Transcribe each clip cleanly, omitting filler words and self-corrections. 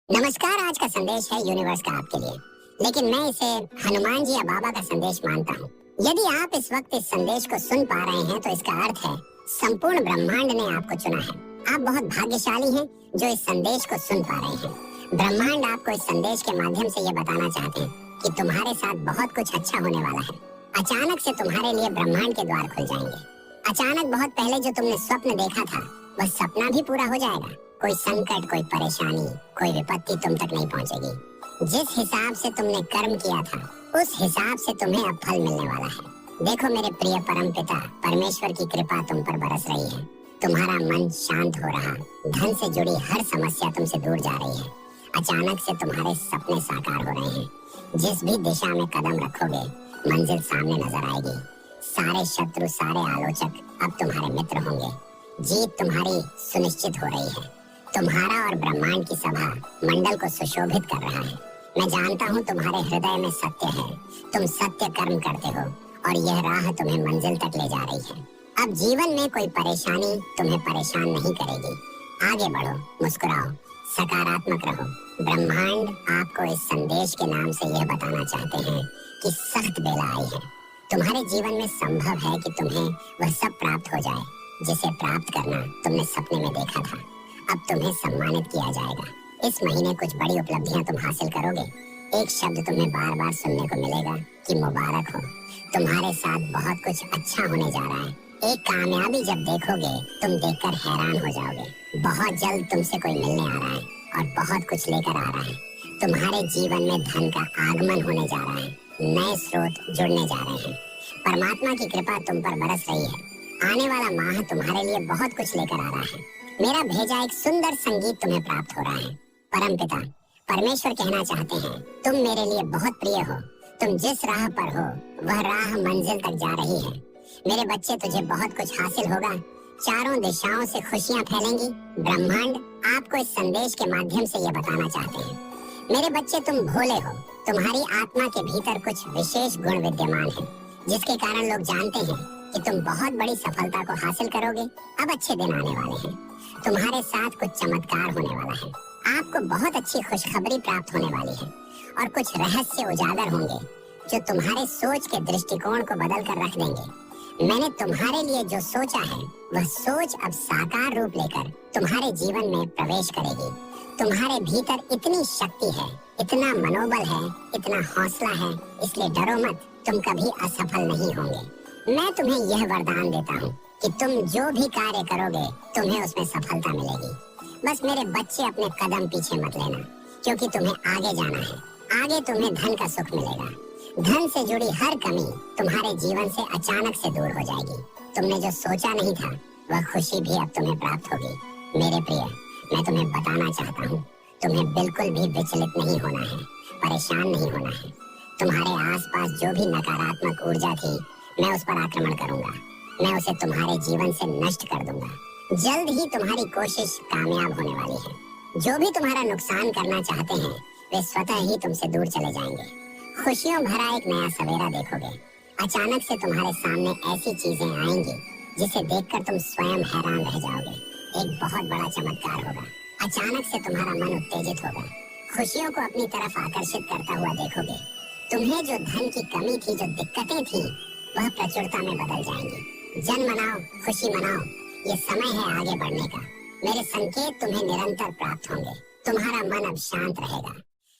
नमस्कार। आज का संदेश है यूनिवर्स का आपके लिए, लेकिन मैं इसे हनुमान जी या बाबा का संदेश मानता हूँ। यदि आप इस वक्त इस संदेश को सुन पा रहे हैं तो इसका अर्थ है संपूर्ण ब्रह्मांड ने आपको चुना है। आप बहुत भाग्यशाली हैं जो इस संदेश को सुन पा रहे हैं। ब्रह्मांड आपको इस संदेश के माध्यम से ये बताना चाहते हैं कि तुम्हारे साथ बहुत कुछ अच्छा होने वाला है। अचानक से तुम्हारे लिए ब्रह्मांड के द्वार खुल जाएंगे। अचानक बहुत पहले जो तुमने स्वप्न देखा था वह सपना भी पूरा हो जाएगा। कोई संकट, कोई परेशानी, कोई विपत्ति तुम तक नहीं पहुंचेगी। जिस हिसाब से तुमने कर्म किया था उस हिसाब से तुम्हें अब फल मिलने वाला है। देखो मेरे प्रिय परम पिता परमेश्वर की कृपा तुम पर बरस रही है। तुम्हारा मन शांत हो रहा, धन से जुड़ी हर समस्या तुमसे दूर जा रही है। अचानक से तुम्हारे सपने साकार हो रहे हैं। जिस भी दिशा में कदम रखोगे मंजिल सामने नजर आएगी। सारे शत्रु, सारे आलोचक अब तुम्हारे मित्र होंगे। जीत तुम्हारी सुनिश्चित हो रही है। तुम्हारा और ब्रह्मांड की सभा मंडल को सुशोभित कर रहा है। मैं जानता हूँ तुम्हारे हृदय में सत्य है। तुम सत्य कर्म करते हो और यह राह तुम्हें मंजिल तक ले जा रही है। अब जीवन में कोई परेशानी तुम्हें परेशान नहीं करेगी। आगे बढ़ो, मुस्कुराओ, सकारात्मक रहो। ब्रह्मांड आपको इस संदेश के नाम से यह बताना चाहते हैं कि सख्त बेला आई है। तुम्हारे जीवन में संभव है कि तुम्हें वह सब प्राप्त हो जाए जिसे प्राप्त करना तुमने सपने में देखा था। अब तुम्हें सम्मानित किया जाएगा। इस महीने कुछ बड़ी उपलब्धियां तुम हासिल करोगे। एक शब्द तुम्हें बार बार सुनने को मिलेगा कि मुबारक हो। तुम्हारे साथ बहुत कुछ अच्छा होने जा रहा है। एक कामयाबी जब देखोगे तुम देखकर हैरान हो जाओगे। बहुत जल्द तुमसे कोई मिलने आ रहा है और बहुत कुछ लेकर आ रहा है। तुम्हारे जीवन में धन का आगमन होने जा रहा है। नए स्रोत जुड़ने जा रहे हैं। परमात्मा की कृपा तुम पर बरस रही है। आने वाला माह तुम्हारे लिए बहुत कुछ लेकर आ रहा है। मेरा भेजा एक सुंदर संगीत तुम्हें प्राप्त हो रहा है। परम पिता परमेश्वर कहना चाहते हैं तुम मेरे लिए बहुत प्रिय हो। तुम जिस राह पर हो वह राह मंजिल तक जा रही है। मेरे बच्चे, तुझे बहुत कुछ हासिल होगा। चारों दिशाओं से खुशियां फैलेंगी। ब्रह्मांड आपको इस संदेश के माध्यम से यह बताना चाहते हैं मेरे बच्चे, तुम भोले हो। तुम्हारी आत्मा के भीतर कुछ विशेष गुण विद्यमान है जिसके कारण लोग जानते हैं कि तुम बहुत बड़ी सफलता को हासिल करोगे। अब अच्छे दिन आने वाले हैं। तुम्हारे साथ कुछ चमत्कार होने वाला है। आपको बहुत अच्छी खुशखबरी प्राप्त होने वाली है और कुछ रहस्य उजागर होंगे जो तुम्हारे सोच के दृष्टिकोण को बदल कर रख देंगे। मैंने तुम्हारे लिए जो सोचा है वह सोच अब साकार रूप लेकर तुम्हारे जीवन में प्रवेश करेगी। तुम्हारे भीतर इतनी शक्ति है, इतना मनोबल है, इतना हौसला है, इसलिए डरो मत। तुम कभी असफल नहीं होंगे। मैं तुम्हें यह वरदान देता हूँ कि तुम जो भी कार्य करोगे तुम्हें उसमें सफलता मिलेगी। बस मेरे बच्चे, अपने कदम पीछे मत लेना, क्योंकि तुम्हें आगे जाना है। आगे तुम्हें धन का सुख मिलेगा। धन से जुड़ी हर कमी तुम्हारे जीवन से अचानक से दूर हो जाएगी। तुमने जो सोचा नहीं था वह खुशी भी अब तुम्हें प्राप्त होगी। मेरे प्रिय, मैं तुम्हें बताना चाहता हूँ तुम्हें बिल्कुल भी विचलित नहीं होना है, परेशान नहीं होना है। तुम्हारे आसपास जो भी नकारात्मक ऊर्जा थी मैं उस पर आक्रमण करूंगा। मैं उसे तुम्हारे जीवन से नष्ट कर दूंगा। जल्द ही तुम्हारी कोशिश कामयाब होने वाली है। जो भी तुम्हारा नुकसान करना चाहते हैं वे स्वतः ही तुमसे दूर चले जाएंगे। खुशियों भरा एक नया सवेरा देखोगे। अचानक से तुम्हारे सामने ऐसी चीजें आएंगी जिसे देखकर तुम स्वयं हैरान रह जाओगे। एक बहुत बड़ा चमत्कार होगा। अचानक से तुम्हारा मन उत्तेजित होगा। खुशियों को अपनी तरफ आकर्षित करता हुआ देखोगे। तुम्हें जो धन की कमी थी, जो दिक्कतें थी, वह प्रचुरता में बदल जाएंगी। जन मनाओ, खुशी मनाओ। ये समय है आगे बढ़ने का। मेरे संकेत तुम्हें निरंतर प्राप्त होंगे। तुम्हारा मन अब शांत रहेगा।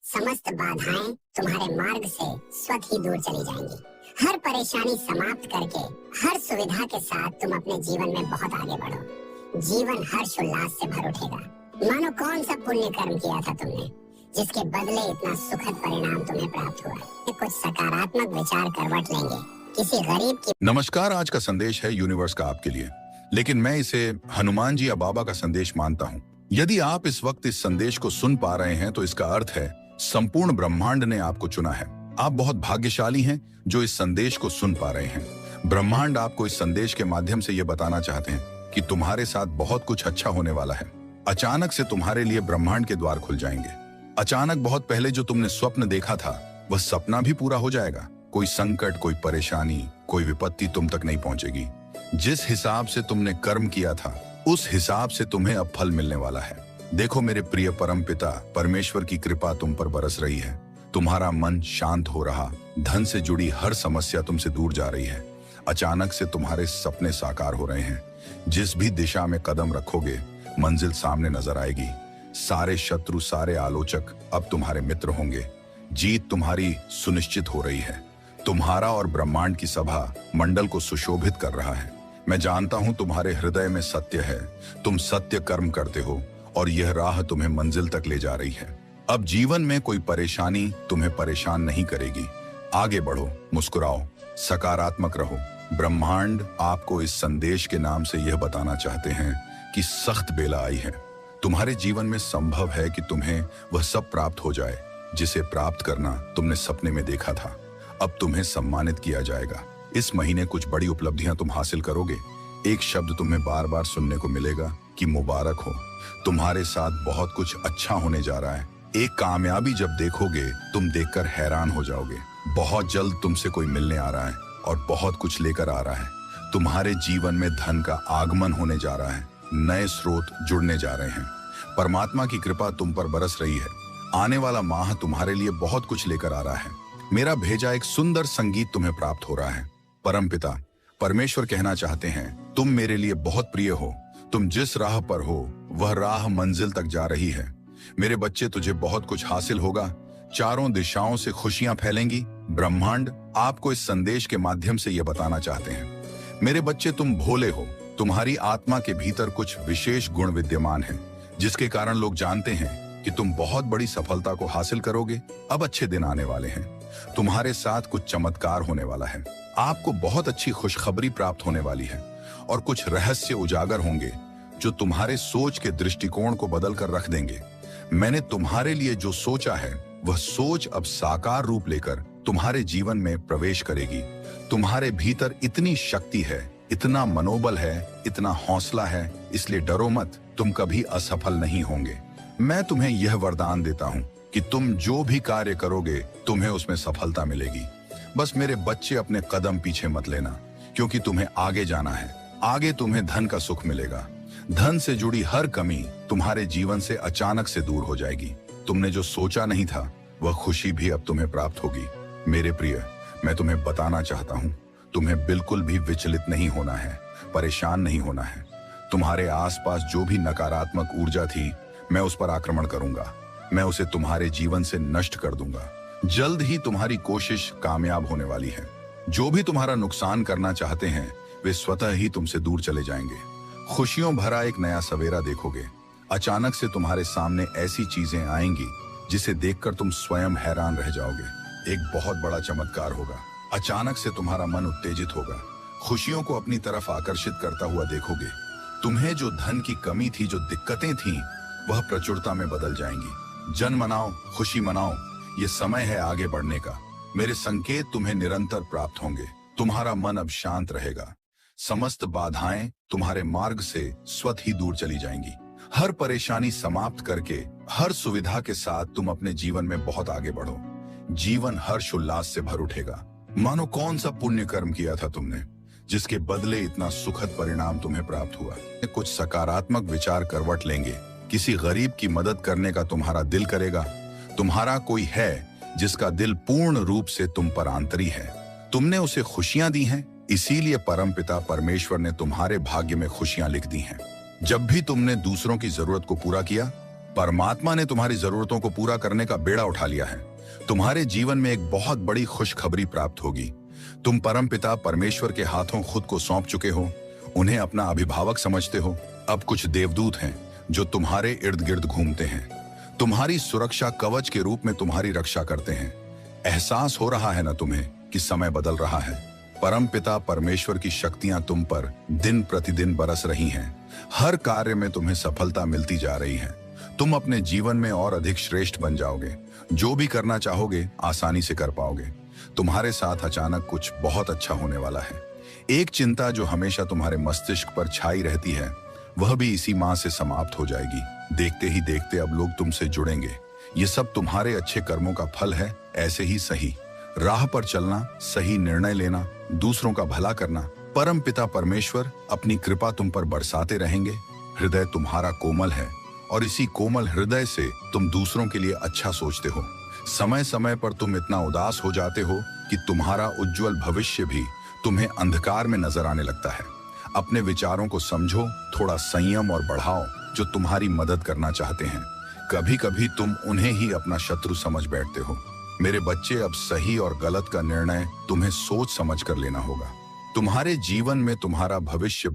समस्त बाधाएं तुम्हारे मार्ग से स्वतः ही दूर चली जाएंगी। हर परेशानी समाप्त करके हर सुविधा के साथ तुम अपने जीवन में बहुत आगे बढ़ो। जीवन हर्ष उल्लास से भर उठेगा। मानो कौन सा पुण्य कर्म किया था तुमने, जिसके बदले इतना सुखद परिणाम तुम्हें प्राप्त हुआ। कुछ सकारात्मक विचार करवट लेंगे। किसी गरीब की। नमस्कार। आज का संदेश है यूनिवर्स का आपके लिए, लेकिन मैं इसे हनुमान जी या बाबा का संदेश मानता हूँ। यदि आप इस वक्त इस संदेश को सुन पा रहे हैं तो इसका अर्थ है संपूर्ण ब्रह्मांड ने आपको चुना है। आप बहुत भाग्यशाली हैं जो इस संदेश को सुन पा रहे हैं। ब्रह्मांड आपको इस संदेश के माध्यम से ये बताना चाहते हैं कि तुम्हारे साथ बहुत कुछ अच्छा होने वाला है। अचानक से तुम्हारे लिए ब्रह्मांड के द्वार खुल जाएंगे। अचानक बहुत पहले जो तुमने स्वप्न देखा था वह सपना भी पूरा हो जाएगा। कोई संकट, कोई परेशानी, कोई विपत्ति तुम तक नहीं पहुंचेगी। जिस हिसाब से तुमने कर्म किया था उस हिसाब से तुम्हें अब फल मिलने वाला है। देखो मेरे प्रिय परम पिता परमेश्वर की कृपा तुम पर बरस रही है। तुम्हारा मन शांत हो रहा, धन से जुड़ी हर समस्या तुमसे दूर जा रही है। अचानक से तुम्हारे सपने साकार हो रहे हैं। जिस भी दिशा में कदम रखोगे मंजिल सामने नजर आएगी। सारे शत्रु, सारे आलोचक अब तुम्हारे मित्र होंगे। जीत तुम्हारी सुनिश्चित हो रही है। तुम्हारा और ब्रह्मांड की सभा मंडल को सुशोभित कर रहा है। मैं जानता हूं तुम्हारे हृदय में सत्य है। तुम सत्य कर्म करते हो और यह राह तुम्हें मंजिल तक ले जा रही है। अब जीवन में कोई परेशानी तुम्हें परेशान नहीं करेगी। आगे बढ़ो, मुस्कुराओ, सकारात्मक रहो। ब्रह्मांड आपको इस संदेश के नाम से यह बताना चाहते हैं कि सख्त बेला आई है। तुम्हारे जीवन में संभव है कि तुम्हें वह सब प्राप्त हो जाए जिसे प्राप्त करना तुमने सपने में देखा था। अब तुम्हें सम्मानित किया जाएगा। इस महीने कुछ बड़ी उपलब्धियां तुम हासिल करोगे। एक शब्द तुम्हें बार बार सुनने को मिलेगा कि मुबारक हो। तुम्हारे साथ बहुत कुछ अच्छा होने जा रहा है। एक कामयाबी जब देखोगे तुम देखकर हैरान हो जाओगे। बहुत जल्द तुमसे कोई मिलने आ रहा है और बहुत कुछ लेकर आ रहा है। तुम्हारे जीवन में धन का आगमन होने जा रहा है। नए स्रोत जुड़ने जा रहे हैं। परमात्मा की कृपा तुम पर बरस रही है। आने वाला माह तुम्हारे लिए बहुत कुछ लेकर आ रहा है। मेरा भेजा एक सुंदर संगीत तुम्हें प्राप्त हो रहा है। परमपिता परमेश्वर कहना चाहते हैं, तुम मेरे लिए बहुत प्रिय हो। तुम जिस राह पर हो वह राह मंजिल तक जा रही है। मेरे बच्चे, तुझे बहुत कुछ हासिल होगा। चारों दिशाओं से खुशियां फैलेंगी। ब्रह्मांड आपको इस संदेश के माध्यम से यह बताना चाहते हैं, मेरे बच्चे तुम भोले हो। तुम्हारी आत्मा के भीतर कुछ विशेष गुण विद्यमान है जिसके कारण लोग जानते हैं कि तुम बहुत बड़ी सफलता को हासिल करोगे। अब अच्छे दिन आने वाले हैं। तुम्हारे साथ कुछ चमत्कार होने वाला है। आपको बहुत अच्छी खुशखबरी प्राप्त होने वाली है और कुछ रहस्य उजागर होंगे जो तुम्हारे सोच के दृष्टिकोण को बदल कर रख देंगे। मैंने तुम्हारे लिए जो सोचा है वह सोच अब साकार रूप लेकर तुम्हारे जीवन में प्रवेश करेगी। तुम्हारे भीतर इतनी शक्ति है, इतना मनोबल है, इतना हौसला है, इसलिए डरो मत। तुम कभी असफल नहीं होंगे। मैं तुम्हें यह वरदान देता हूं कि तुम जो भी कार्य करोगे तुम्हें उसमें सफलता मिलेगी। बस मेरे बच्चे अपने कदम पीछे मत लेना, क्योंकि तुम्हें आगे जाना है। आगे तुम्हें धन का सुख मिलेगा। धन से जुड़ी हर कमी तुम्हारे जीवन से अचानक से दूर हो जाएगी। तुमने जो सोचा नहीं था वह खुशी भी अब तुम्हें प्राप्त होगी। मेरे प्रिय, मैं तुम्हें बताना चाहता हूँ, तुम्हें बिल्कुल भी विचलित नहीं होना है, परेशान नहीं होना है। तुम्हारे आसपास जो भी नकारात्मक ऊर्जा थी, मैं उस पर आक्रमण करूंगा। मैं उसे तुम्हारे जीवन से नष्ट कर दूंगा। जल्द ही तुम्हारी कोशिश कामयाब होने वाली है। जो भी तुम्हारा नुकसान करना चाहते हैं वे स्वतः ही तुमसे दूर चले जाएंगे। खुशियों भरा एक नया सवेरा देखोगे। अचानक से तुम्हारे सामने ऐसी चीजें आएंगी जिसे देखकर तुम स्वयं हैरान रह जाओगे। एक बहुत बड़ा चमत्कार होगा। अचानक से तुम्हारा मन उत्तेजित होगा। खुशियों को अपनी तरफ आकर्षित करता हुआ देखोगे। तुम्हें जो धन की कमी थी, जो दिक्कतें थीं, वह प्रचुरता में बदल जाएंगी। जन मनाओ, खुशी मनाओ। ये समय है आगे बढ़ने का। मेरे संकेत तुम्हें निरंतर प्राप्त होंगे। तुम्हारा मन अब शांत रहेगा। समस्त बाधाएं तुम्हारे मार्ग से स्वतः ही दूर चली जाएंगी। हर परेशानी समाप्त करके हर सुविधा के साथ तुम अपने जीवन में बहुत आगे बढ़ो। जीवन हर्ष उल्लास से भर उठेगा। मानो कौन सा पुण्य कर्म किया था तुमने, जिसके बदले इतना सुखद परिणाम तुम्हें प्राप्त हुआ। कुछ सकारात्मक विचार करवट लेंगे। किसी गरीब की मदद करने का तुम्हारा दिल करेगा। तुम्हारा कोई है जिसका दिल पूर्ण रूप से तुम पर आंतरी है। तुमने उसे खुशियां दी हैं, इसीलिए परमपिता परमेश्वर ने तुम्हारे भाग्य में खुशियां लिख दी हैं। जब भी तुमने दूसरों की जरूरत को पूरा किया, परमात्मा ने तुम्हारी जरूरतों को पूरा करने का बेड़ा उठा लिया है। तुम्हारे जीवन में एक बहुत बड़ी खुशखबरी प्राप्त होगी। तुम परमपिता परमेश्वर के हाथों खुद को सौंप चुके हो। उन्हें अपना अभिभावक समझते हो। अब कुछ देवदूत हैं जो तुम्हारे इर्द गिर्द घूमते हैं। तुम्हारी सुरक्षा कवच के रूप में तुम्हारी रक्षा करते हैं। एहसास हो रहा है ना तुम्हें कि समय बदल रहा है। परमपिता परमेश्वर की शक्तियां तुम पर दिन प्रतिदिन बरस रही हैं। हर कार्य में तुम्हें सफलता मिलती जा रही है। तुम अपने जीवन में और अधिक श्रेष्ठ बन जाओगे। जो भी करना चाहोगे आसानी से कर पाओगे। तुम्हारे साथ अचानक कुछ बहुत अच्छा होने वाला है। एक चिंता जो हमेशा तुम्हारे मस्तिष्क पर छाई रहती है, वह भी इसी माह से समाप्त हो जाएगी। देखते ही देखते अब लोग तुमसे जुड़ेंगे। ये सब तुम्हारे अच्छे कर्मों का फल है। ऐसे ही सही राह पर चलना, सही निर्णय लेना, दूसरों का भला करना। परम पिता परमेश्वर अपनी कृपा तुम पर बरसाते रहेंगे। हृदय तुम्हारा कोमल है और इसी कोमल हृदय से तुम दूसरों के लिए अच्छा सोचते हो। समय समय पर तुम इतना उदास हो जाते हो कि तुम्हारा उज्जवल भविष्य भी तुम्हें अंधकार में नजर आने लगता है। अपने विचारों को समझो, थोड़ा संयम और बढ़ाओ जो तुम्हारी मदद करना चाहते हैं। कभी कभी तुम उन्हें ही अपना शत्रु समझ बैठते हो। मेरे बच्चे, अब सही और गलत का निर्णय तुम्हें सोच समझ कर लेना होगा। तुम्हारे जीवन में तुम्हारा भविष्य